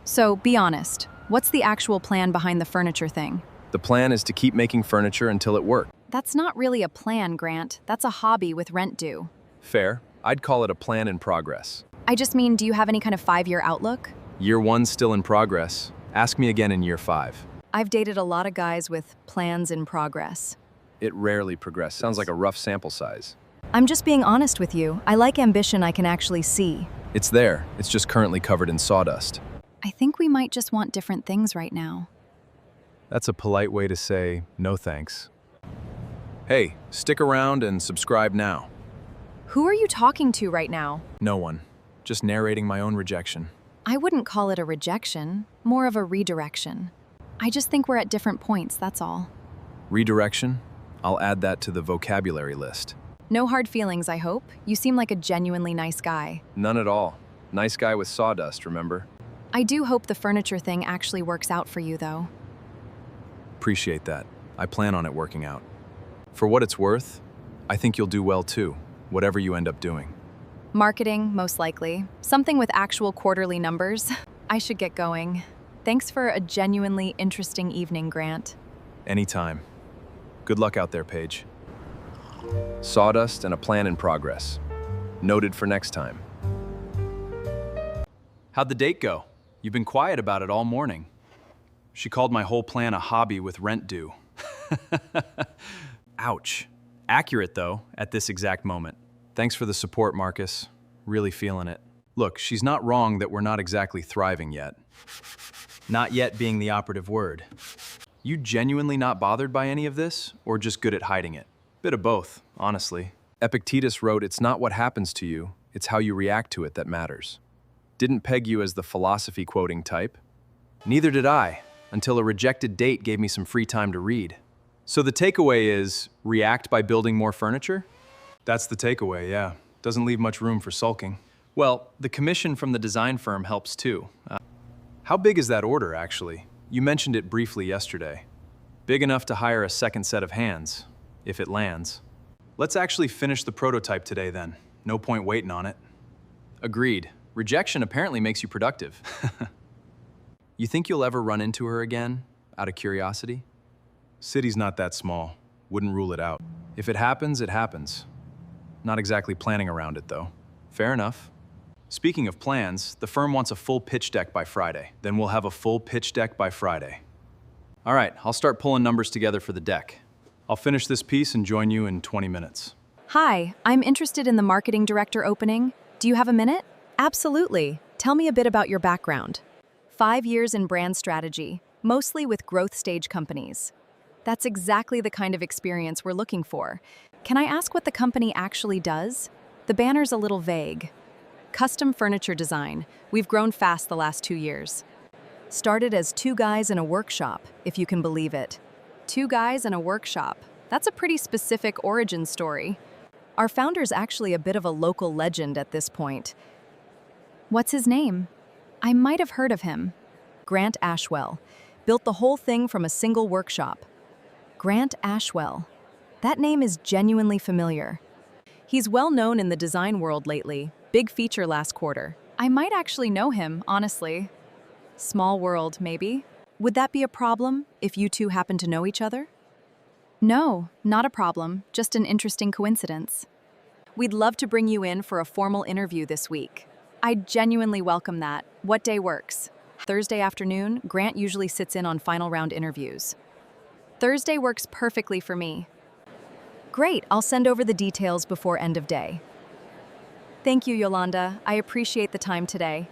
So, be honest. What's the actual plan behind the furniture thing? The plan is to keep making furniture until it works. That's not really a plan, Grant. That's a hobby with rent due. Fair. I'd call it a plan in progress. I just mean, do you have any kind of 5-year outlook? Year 1's still in progress. Ask me again in year 5. I've dated a lot of guys with plans in progress. It rarely progresses. Sounds like a rough sample size. I'm just being honest with you. I like ambition I can actually see. It's there. It's just currently covered in sawdust. I think we might just want different things right now. That's a polite way to say no thanks. Hey, stick around and subscribe now. Who are you talking to right now? No one. Just narrating my own rejection. I wouldn't call it a rejection, more of a redirection. I just think we're at different points, that's all. Redirection? I'll add that to the vocabulary list. No hard feelings, I hope. You seem like a genuinely nice guy. None at all. Nice guy with sawdust, remember? I do hope the furniture thing actually works out for you, though. Appreciate that. I plan on it working out. For what it's worth, I think you'll do well too, whatever you end up doing. Marketing, most likely. Something with actual quarterly numbers. I should get going. Thanks for a genuinely interesting evening, Grant. Anytime. Good luck out there, Paige. Sawdust and a plan in progress. Noted for next time. How'd the date go? You've been quiet about it all morning. She called my whole plan a hobby with rent due. Ouch. Accurate, though, at this exact moment. Thanks for the support, Marcus. Really feeling it. Look, she's not wrong that we're not exactly thriving yet. Not yet being the operative word. You genuinely not bothered by any of this, or just good at hiding it? Bit of both, honestly. Epictetus wrote, "It's not what happens to you, it's how you react to it that matters." Didn't peg you as the philosophy quoting type. Neither did I, until a rejected date gave me some free time to read. So the takeaway is, react by building more furniture? That's the takeaway, yeah. Doesn't leave much room for sulking. Well, the commission from the design firm helps too. How big is that order, actually? You mentioned it briefly yesterday. Big enough to hire a second set of hands, if it lands. Let's actually finish the prototype today then. No point waiting on it. Agreed. Rejection apparently makes you productive. You think you'll ever run into her again, out of curiosity? City's not that small. Wouldn't rule it out. If it happens, it happens. Not exactly planning around it, though. Fair enough. Speaking of plans, the firm wants a full pitch deck by Friday. Then we'll have a full pitch deck by Friday. All right, I'll start pulling numbers together for the deck. I'll finish this piece and join you in 20 minutes. Hi, I'm interested in the marketing director opening. Do you have a minute? Absolutely. Tell me a bit about your background. 5 years in brand strategy, mostly with growth stage companies. That's exactly the kind of experience we're looking for. Can I ask what the company actually does? The banner's a little vague. Custom furniture design. We've grown fast the last 2 years. Started as 2 guys in a workshop, if you can believe it. 2 guys in a workshop. That's a pretty specific origin story. Our founder's actually a bit of a local legend at this point. What's his name? I might have heard of him. Grant Ashwell. Built the whole thing from a single workshop. Grant Ashwell. That name is genuinely familiar. He's well known in the design world lately. Big feature last quarter. I might actually know him, honestly. Small world, maybe? Would that be a problem if you two happen to know each other? No, not a problem, just an interesting coincidence. We'd love to bring you in for a formal interview this week. I'd genuinely welcome that. What day works? Thursday afternoon, Grant usually sits in on final round interviews. Thursday works perfectly for me. Great, I'll send over the details before end of day. Thank you, Yolanda. I appreciate the time today.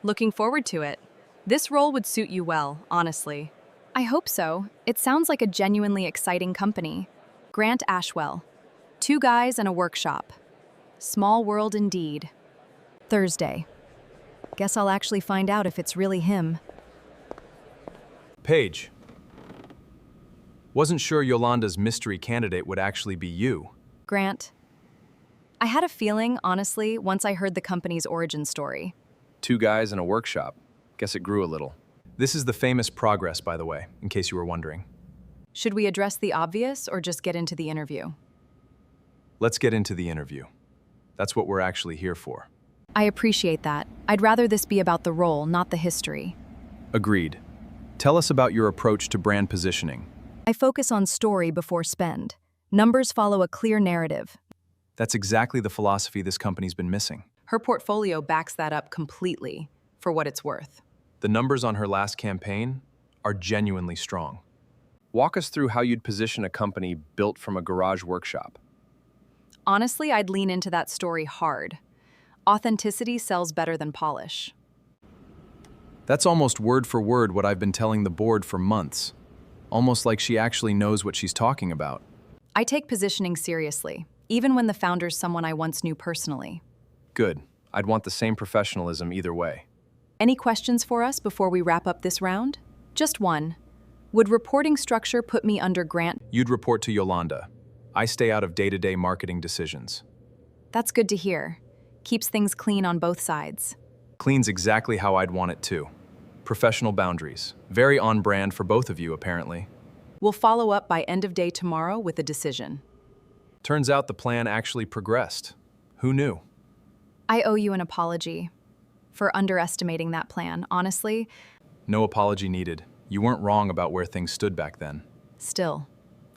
Looking forward to it. This role would suit you well, honestly. I hope so. It sounds like a genuinely exciting company. Grant Ashwell. 2 guys and a workshop. Small world indeed. Thursday. Guess I'll actually find out if it's really him. Paige. Wasn't sure Yolanda's mystery candidate would actually be you. Grant. I had a feeling, honestly, once I heard the company's origin story. 2 guys in a workshop. Guess it grew a little. This is the famous progress, by the way, in case you were wondering. Should we address the obvious or just get into the interview? Let's get into the interview. That's what we're actually here for. I appreciate that. I'd rather this be about the role, not the history. Agreed. Tell us about your approach to brand positioning. I focus on story before spend. Numbers follow a clear narrative. That's exactly the philosophy this company's been missing. Her portfolio backs that up completely, for what it's worth. The numbers on her last campaign are genuinely strong. Walk us through how you'd position a company built from a garage workshop. Honestly, I'd lean into that story hard. Authenticity sells better than polish. That's almost word for word what I've been telling the board for months. Almost like she actually knows what she's talking about. I take positioning seriously, even when the founder's someone I once knew personally. Good. I'd want the same professionalism either way. Any questions for us before we wrap up this round? Just one. Would reporting structure put me under Grant? You'd report to Yolanda. I stay out of day-to-day marketing decisions. That's good to hear. Keeps things clean on both sides. Clean's exactly how I'd want it too. Professional boundaries. Very on brand for both of you, apparently. We'll follow up by end of day tomorrow with a decision. Turns out the plan actually progressed. Who knew? I owe you an apology for underestimating that plan, honestly. No apology needed. You weren't wrong about where things stood back then. Still,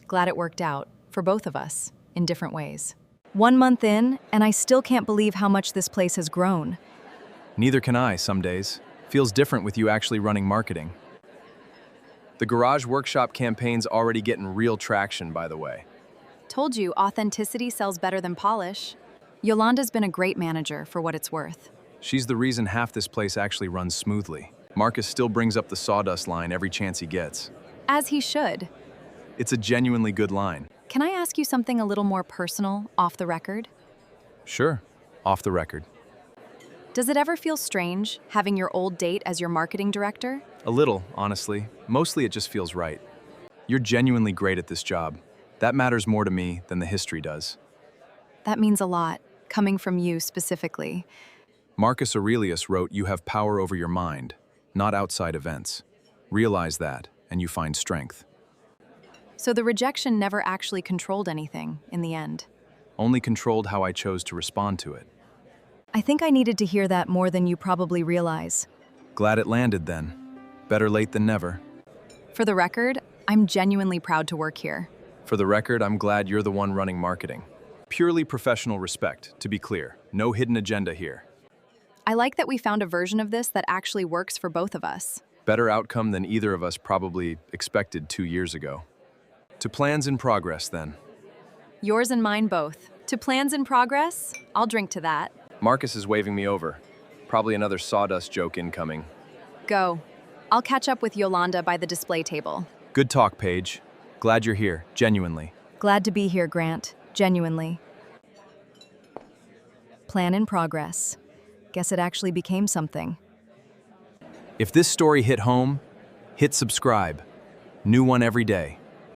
glad it worked out, for both of us, in different ways. 1 month in, and I still can't believe how much this place has grown. Neither can I, some days. Feels different with you actually running marketing. The garage workshop campaign's already getting real traction, by the way. Told you, authenticity sells better than polish. Yolanda's been a great manager, for what it's worth. She's the reason half this place actually runs smoothly. Marcus still brings up the sawdust line every chance he gets. As he should. It's a genuinely good line. Can I ask you something a little more personal, off the record? Sure, off the record. Does it ever feel strange, having your old date as your marketing director? A little, honestly. Mostly it just feels right. You're genuinely great at this job. That matters more to me than the history does. That means a lot, coming from you specifically. Marcus Aurelius wrote, "You have power over your mind, not outside events. Realize that, and you find strength." So the rejection never actually controlled anything, in the end. Only controlled how I chose to respond to it. I think I needed to hear that more than you probably realize. Glad it landed then. Better late than never. For the record, I'm genuinely proud to work here. For the record, I'm glad you're the one running marketing. Purely professional respect, to be clear. No hidden agenda here. I like that we found a version of this that actually works for both of us. Better outcome than either of us probably expected 2 years ago. To plans in progress, then. Yours and mine both. To plans in progress? I'll drink to that. Marcus is waving me over. Probably another sawdust joke incoming. Go. I'll catch up with Yolanda by the display table. Good talk, Paige. Glad you're here, genuinely. Glad to be here, Grant. Genuinely. Plan in progress. Guess it actually became something. If this story hit home, hit subscribe. New one every day.